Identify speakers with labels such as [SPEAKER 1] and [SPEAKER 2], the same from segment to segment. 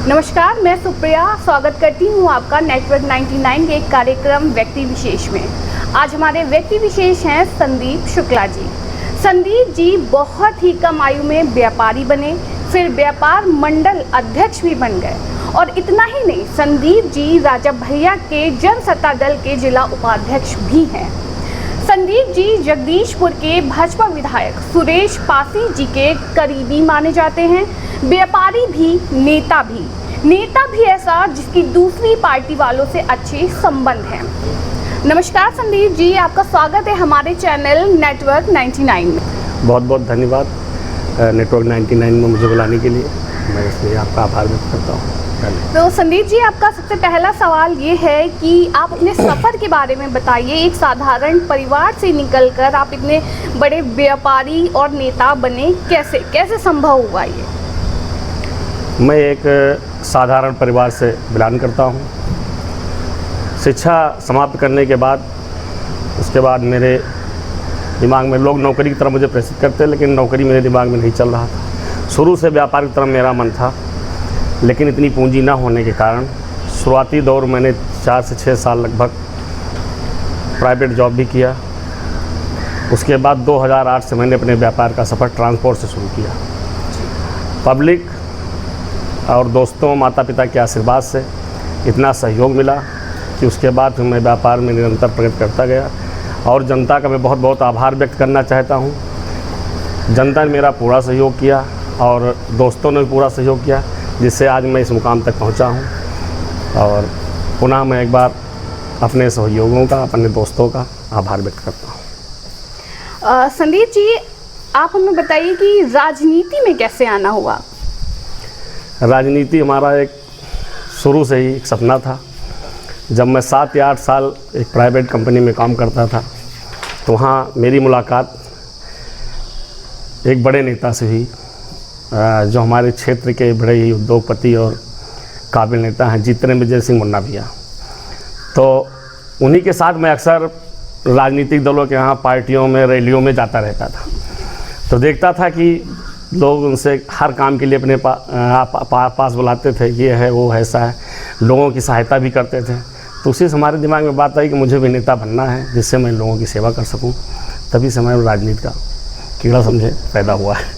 [SPEAKER 1] नमस्कार, मैं सुप्रिया स्वागत करती हूँ आपका नेटवर्क 99 के एक कार्यक्रम व्यक्ति विशेष में। आज हमारे व्यक्ति विशेष हैं संदीप शुक्ला जी। संदीप जी बहुत ही कम आयु में व्यापारी बने, फिर व्यापार मंडल अध्यक्ष भी बन गए और इतना ही नहीं, संदीप जी राजा भैया के जनसत्ता दल के जिला उपाध्यक्ष भी हैं। संदीप जी जगदीशपुर के भाजपा विधायक सुरेश पासी जी के करीबी माने जाते हैं। व्यापारी भी, नेता भी ऐसा जिसकी दूसरी पार्टी वालों से अच्छे संबंध हैं। नमस्कार संदीप जी, आपका स्वागत है हमारे चैनल नेटवर्क 99 में।
[SPEAKER 2] बहुत बहुत धन्यवाद नेटवर्क 99 में मुझे बुलाने के लिए। मैं इसलिए आपका आभार व्यक्त करता हूँ।
[SPEAKER 1] तो संदीप जी, आपका सबसे पहला सवाल ये है कि आप अपने सफ़र के बारे में बताइए। एक साधारण परिवार से निकलकर आप इतने बड़े व्यापारी और नेता बने, कैसे संभव हुआ ये?
[SPEAKER 2] मैं एक साधारण परिवार से बिलोंग करता हूँ। शिक्षा समाप्त करने के बाद उसके बाद मेरे दिमाग में लोग नौकरी की तरफ मुझे प्रेरित करते, लेकिन नौकरी मेरे दिमाग में नहीं चल रहा था। शुरू से व्यापार की तरफ मेरा मन था, लेकिन इतनी पूंजी ना होने के कारण शुरुआती दौर मैंने 4 से 6 साल लगभग प्राइवेट जॉब भी किया। उसके बाद 2008 से मैंने अपने व्यापार का सफ़र ट्रांसपोर्ट से शुरू किया। पब्लिक और दोस्तों, माता पिता के आशीर्वाद से इतना सहयोग मिला कि उसके बाद मैं व्यापार में निरंतर प्रगति करता गया। और जनता का मैं बहुत बहुत आभार व्यक्त करना चाहता हूँ। जनता ने मेरा पूरा सहयोग किया और दोस्तों ने भी पूरा सहयोग किया, जिससे आज मैं इस मुकाम तक पहुंचा हूं। और पुनः मैं एक बार अपने सहयोगियों का, अपने दोस्तों का आभार व्यक्त करता हूं।
[SPEAKER 1] संदीप जी, आप हमें बताइए कि राजनीति में कैसे आना हुआ?
[SPEAKER 2] राजनीति हमारा एक शुरू से ही एक सपना था। जब मैं 7 या 8 साल एक प्राइवेट कंपनी में काम करता था, तो वहाँ मेरी मुलाकात एक बड़े नेता से हुई, जो हमारे क्षेत्र के बड़े ही उद्योगपति और काबिल नेता हैं, जितेंद्र विजय सिंह मुन्ना भैया। तो उन्हीं के साथ मैं अक्सर राजनीतिक दलों के यहाँ पार्टियों में, रैलियों में जाता रहता था। तो देखता था कि लोग उनसे हर काम के लिए अपने पास बुलाते थे, ये है वो ऐसा है, लोगों की सहायता भी करते थे। तो उसी से हमारे दिमाग में बात आई कि मुझे भी नेता बनना है, जिससे मैं लोगों की सेवा कर सकूं। तभी से मैं राजनीति का कीड़ा समझे पैदा हुआ है।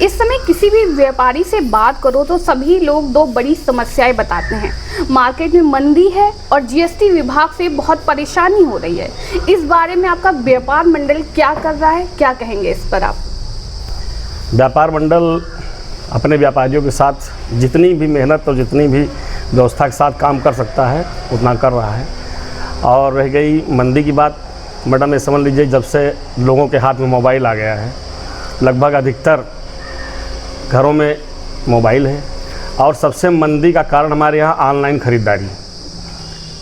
[SPEAKER 1] इस समय किसी भी व्यापारी से बात करो तो सभी लोग 2 बड़ी समस्याएं बताते हैं। मार्केट में मंदी है और जीएसटी विभाग से बहुत परेशानी हो रही है। इस बारे में आपका व्यापार मंडल क्या कर रहा है, क्या कहेंगे इस पर आप?
[SPEAKER 2] व्यापार मंडल अपने व्यापारियों के साथ जितनी भी मेहनत और जितनी भी व्यवस्था के साथ काम कर सकता है उतना कर रहा है। और रह गई मंदी की बात, मैडम ये समझ लीजिए, जब से लोगों के हाथ में मोबाइल आ गया है, लगभग अधिकतर घरों में मोबाइल है। और सबसे मंदी का कारण हमारे यहाँ ऑनलाइन ख़रीदारी।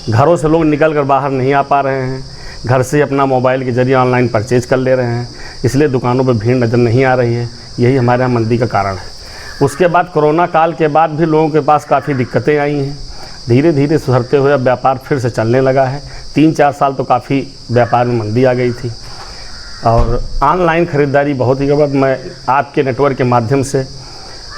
[SPEAKER 2] घरों से लोग निकल कर बाहर नहीं आ पा रहे हैं, घर से अपना मोबाइल के ज़रिए ऑनलाइन परचेज कर ले रहे हैं, इसलिए दुकानों पर भीड़ नज़र नहीं आ रही है। यही हमारे यहाँ मंदी का कारण है। उसके बाद कोरोना काल के बाद भी लोगों के पास काफ़ी दिक्कतें आई हैं। धीरे धीरे सुधरते हुए अब व्यापार फिर से चलने लगा है। 3-4 साल तो काफ़ी व्यापार में मंदी आ गई थी और ऑनलाइन ख़रीदारी बहुत ही गड़बड़। मैं आपके नेटवर्क के माध्यम से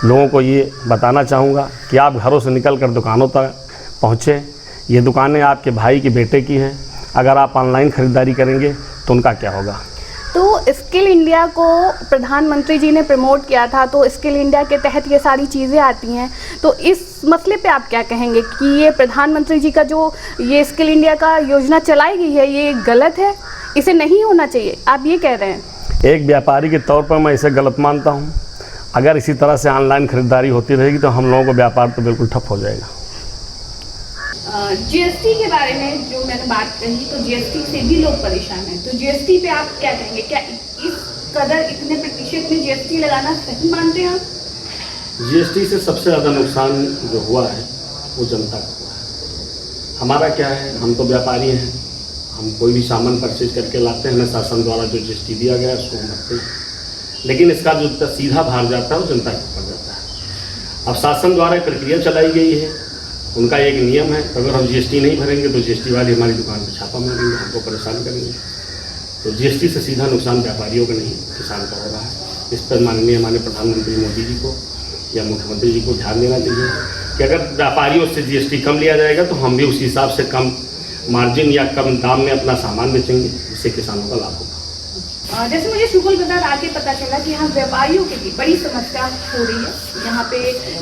[SPEAKER 2] लोगों को ये बताना चाहूँगा कि आप घरों से निकल कर दुकानों तक पहुँचें। ये दुकानें आपके भाई के बेटे की हैं। अगर आप ऑनलाइन ख़रीदारी करेंगे तो उनका क्या होगा?
[SPEAKER 1] तो स्किल इंडिया को प्रधानमंत्री जी ने प्रमोट किया था, तो स्किल इंडिया के तहत ये सारी चीज़ें आती हैं। तो इस मसले पे आप क्या कहेंगे कि ये प्रधानमंत्री जी का जो ये स्किल इंडिया का योजना चलाई गई है, ये गलत है, इसे नहीं होना चाहिए, आप ये कह रहे हैं?
[SPEAKER 2] एक व्यापारी के तौर पर मैं इसे गलत मानता हूँ। अगर इसी तरह से ऑनलाइन ख़रीदारी होती रहेगी तो हम लोगों को व्यापार तो बिल्कुल ठप हो जाएगा।
[SPEAKER 1] जीएसटी के बारे में जो मैंने बात कही, तो जीएसटी से भी लोग परेशान हैं। तो जीएसटी पे आप क्या कहेंगे? क्या इस कदर इतने प्रतिशत में जीएसटी लगाना सही मानते हैं आप?
[SPEAKER 2] जीएसटी से सबसे ज़्यादा नुकसान जो हुआ है वो जनता का हुआ है। हमारा क्या है, हम तो व्यापारी हैं, हम कोई भी सामान परचेज करके लाते हैं, हमें शासन द्वारा जो जीएसटी दिया गया है उसको हम रखते हैं, लेकिन इसका जो सीधा भार जाता है वो जनता के ऊपर जाता है। अब शासन द्वारा प्रक्रिया चलाई गई है, उनका एक नियम है, अगर हम जीएसटी नहीं भरेंगे तो जीएसटी वाले हमारी दुकान पर छापा मारेंगे, हमको परेशान करेंगे। तो जीएसटी से सीधा नुकसान व्यापारियों का नहीं, किसान का हो रहा है। इस पर माननीय हमारे प्रधानमंत्री मोदी जी को या मुख्यमंत्री जी को ध्यान देना चाहिए कि अगर व्यापारियों से जीएसटी कम लिया जाएगा तो हम भी उसी हिसाब से कम मार्जिन या कम दाम में अपना सामान बेचेंगे, जिससे किसानों का लाभ होगा।
[SPEAKER 1] जैसे मुझे शुक्ल बाजार आके पता चला कि यहाँ व्यापारियों के लिए बड़ी समस्या हो रही है। यहाँ पे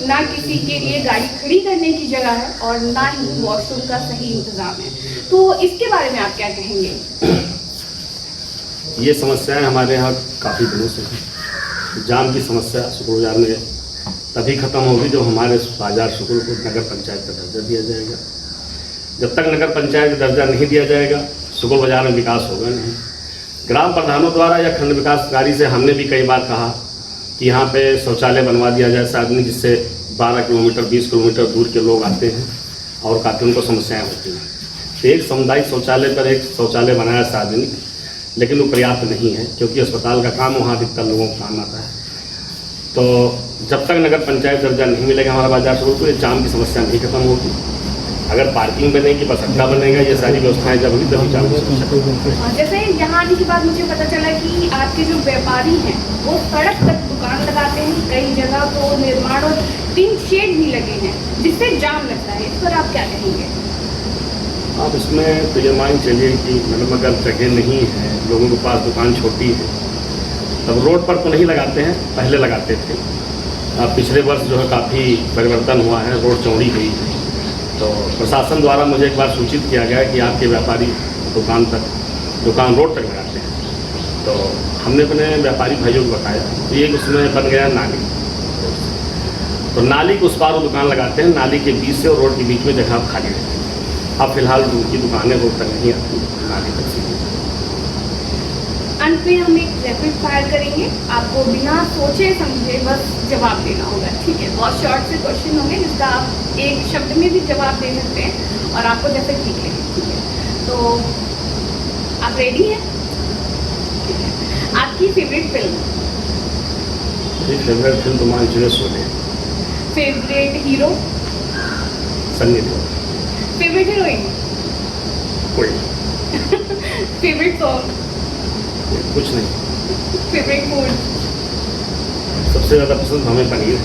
[SPEAKER 1] ना किसी के लिए गाड़ी खड़ी करने की जगह है और ना ही वॉशरूम का सही इंतजाम है, तो इसके बारे में आप क्या कहेंगे?
[SPEAKER 2] ये समस्याएं हमारे यहाँ काफ़ी दिनों से हैं। जाम की समस्या शुक्ल बाजार में तभी खत्म होगी जब हमारे बाजार शुक्ल को नगर पंचायत का दर्जा दिया जाएगा। जब तक नगर पंचायत का दर्जा नहीं दिया जाएगा शुक्ल बाजार में विकास होगा नहीं। ग्राम प्रधानों द्वारा या खंड विकास अधिकारी से हमने भी कई बार कहा कि यहाँ पे शौचालय बनवा दिया जाए सार्वजनिक, जिससे 12 किलोमीटर 20 किलोमीटर दूर के लोग आते हैं और काफ़ी उनको समस्याएं होती हैं। तो एक सामुदायिक शौचालय पर एक शौचालय बनाया सार्वजनिक, लेकिन वो पर्याप्त नहीं है क्योंकि अस्पताल का काम वहाँ अधिकतर लोगों को काम आता है। तो जब तक नगर पंचायत दर्जा नहीं मिलेगा हमारा बाजार शुरू, तो ये जाम की समस्या नहीं खत्म होगी। अगर पार्किंग बनेगी, बस अड्डा बनेगा, ये सारी व्यवस्थाएं जब होगी तभी जाम की समस्या।
[SPEAKER 1] जैसे यहाँ आने के बाद मुझे पता चला कि आपके जो व्यापारी हैं वो सड़क तक दुकान लगाते हैं, कई जगह तो निर्माण और टिन शेड भी लगे हैं जिससे जाम लगता है, इस पर आप क्या कहेंगे?
[SPEAKER 2] आप इसमें तो ये मान चलिए कि मतलब अगर जगह नहीं है, लोगों के पास दुकान छोटी है, तब रोड पर तो नहीं लगाते हैं, पहले लगाते थे। अब पिछले वर्ष जो है काफ़ी परिवर्तन हुआ है, रोड चौड़ी हुई है। तो प्रशासन द्वारा मुझे एक बार सूचित किया गया कि आपके व्यापारी दुकान रोड तक लगाते हैं। तो हमने अपने व्यापारी भाइयों को बताया तो ये उसमें बन गया नाली। तो नाली के उस पार वो दुकान लगाते हैं, नाली के बीच से और रोड के बीच में जगह आप खाली रहती है। अब फिलहाल उनकी दुकानें रोड तक नहीं आती, नाली तक सीधी।
[SPEAKER 1] अंत में हम एक रैपिड फायर करेंगे, आपको बिना सोचे समझे बस जवाब देना होगा, ठीक है? बहुत शॉर्ट से क्वेश्चन होंगे जिसका आप एक शब्द में भी जवाब दे सकते हैं और आपको जैसे ठीक लगे, ठीक है? तो आप रेडी हैं? ठीक है। आपकी फेवरेट फिल्म?
[SPEAKER 2] मेरी फेवरेट फिल्म तो मान चुनिए Sholay.
[SPEAKER 1] Favourite hero?
[SPEAKER 2] Sunny Deol.
[SPEAKER 1] Favourite heroine?
[SPEAKER 2] कोई।
[SPEAKER 1] Favourite song?
[SPEAKER 2] कुछ नहीं।
[SPEAKER 1] Favourite food?
[SPEAKER 2] सबसे ज़्यादा पसंद हमें पनीर है।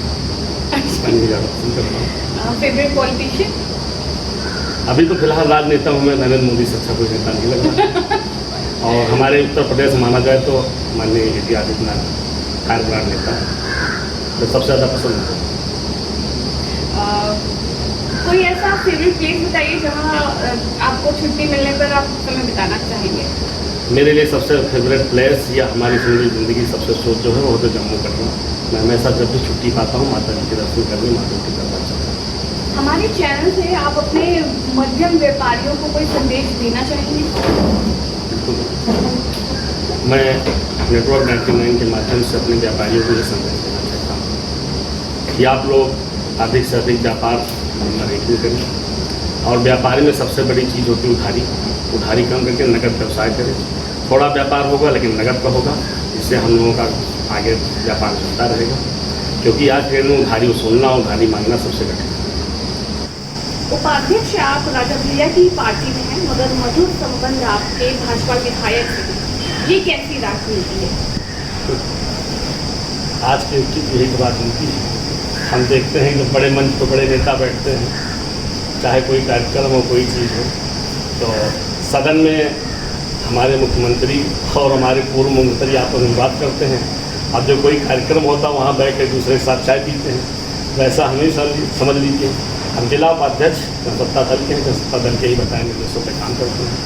[SPEAKER 2] पनीर ज़्यादा पसंद करता हूँ।
[SPEAKER 1] Favourite politician?
[SPEAKER 2] अभी तो फिलहाल राजनेता हूँ मैं, नरेंद्र मोदी से अच्छा कोई नेता नहीं लगा। और हमारे उत्तर प्रदेश माना जाए तो माननीय योगी आदित्यनाथ कार्यप्रणाली नेता है, तो सबसे ज़्यादा पसंद है।
[SPEAKER 1] कोई ऐसा फेवरेट प्लेस बताइए जहाँ आपको छुट्टी मिलने पर आप समय बिताना चाहेंगे?
[SPEAKER 2] मेरे लिए सबसे फेवरेट प्लेस या हमारी समझी ज़िंदगी सबसे सोच जो है वो तो जम्मू कटरा। मैं हमेशा जब भी छुट्टी पाता हूँ माता जी के दर्शन करने, माता की दरबार चाहता हूँ।
[SPEAKER 1] हमारे चैनल से आप अपने मध्यम व्यापारियों को कोई संदेश देना चाहेंगे?
[SPEAKER 2] मैं नेटवर्क 99 के माध्यम से अपने व्यापारियों को ये संदेश देना चाहता हूँ कि आप लोग अधिक से अधिक व्यापार नहीं करें और व्यापारी में सबसे बड़ी चीज़ होती है उधारी कम करके नगद व्यवसाय करें। थोड़ा व्यापार होगा लेकिन नगद का होगा, इससे हम लोगों का आगे व्यापार चलता रहेगा, क्योंकि आज ट्रेन में उधारी वसूलना, उधारी मांगना सबसे कठिन है।
[SPEAKER 1] उपाध्यक्ष आप राजा भैया की पार्टी में हैं, मगर मधुर संबंध आपके भाजपा विधायक से, ये कैसी राजनीति है?
[SPEAKER 2] आज के युग की यही तो राजनीति है। हम देखते हैं कि बड़े मंच पर बड़े नेता बैठते हैं, चाहे कोई कार्यक्रम हो, कोई चीज़ हो, तो सदन में हमारे मुख्यमंत्री और हमारे पूर्व मुख्यमंत्री आपस में बात करते हैं। अब जो कोई कार्यक्रम होता है वहाँ बैठ के दूसरे के साथ चाय पीते हैं। वैसा हमें समझ लीजिए हम जिला उपाध्यक्ष जनसत्ता दल के हैं, जनसत्ता दल के ही बताए निर्देशों पर काम करते हैं,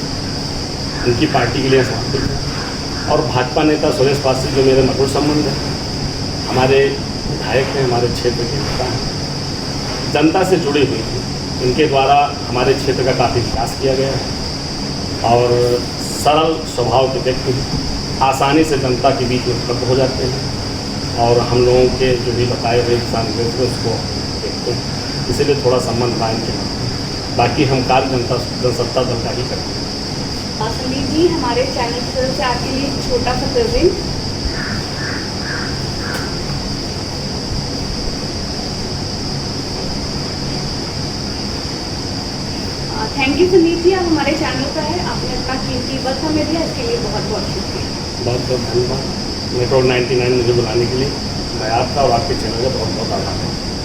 [SPEAKER 2] उनकी पार्टी के लिए समर्पित है। और भाजपा नेता सुरेश पासी जो मेरे मधुर संबंध है, हमारे विधायक हैं, हमारे क्षेत्र के नेता हैं, जनता से जुड़ी हुई थी। इनके द्वारा हमारे क्षेत्र का काफ़ी विकास किया गया है और सरल स्वभाव के व्यक्ति आसानी से जनता के बीच में उपलब्ध हो जाते हैं और हम लोगों के जो भी बताए हुए किसान निर्देश उसको देखते हैं, इसीलिए थोड़ा संबंध कायम किया। बाकी हम कार्य जनसत्ता दल का ही करते हैं।
[SPEAKER 1] संदीप जी, हमारे चैनल की तरफ से आपके लिए छोटा सा present. Thank you Sandeep ji, आप हमारे चैनल पर है, आपने अपना कीमती वक्त हमें दिया, इसके लिए बहुत बहुत शुक्रिया।
[SPEAKER 2] बहुत बहुत धन्यवाद नेटवर्क 99 मुझे बुलाने के लिए। मैं आपका और आपके चैनल का बहुत बहुत आभार हूँ।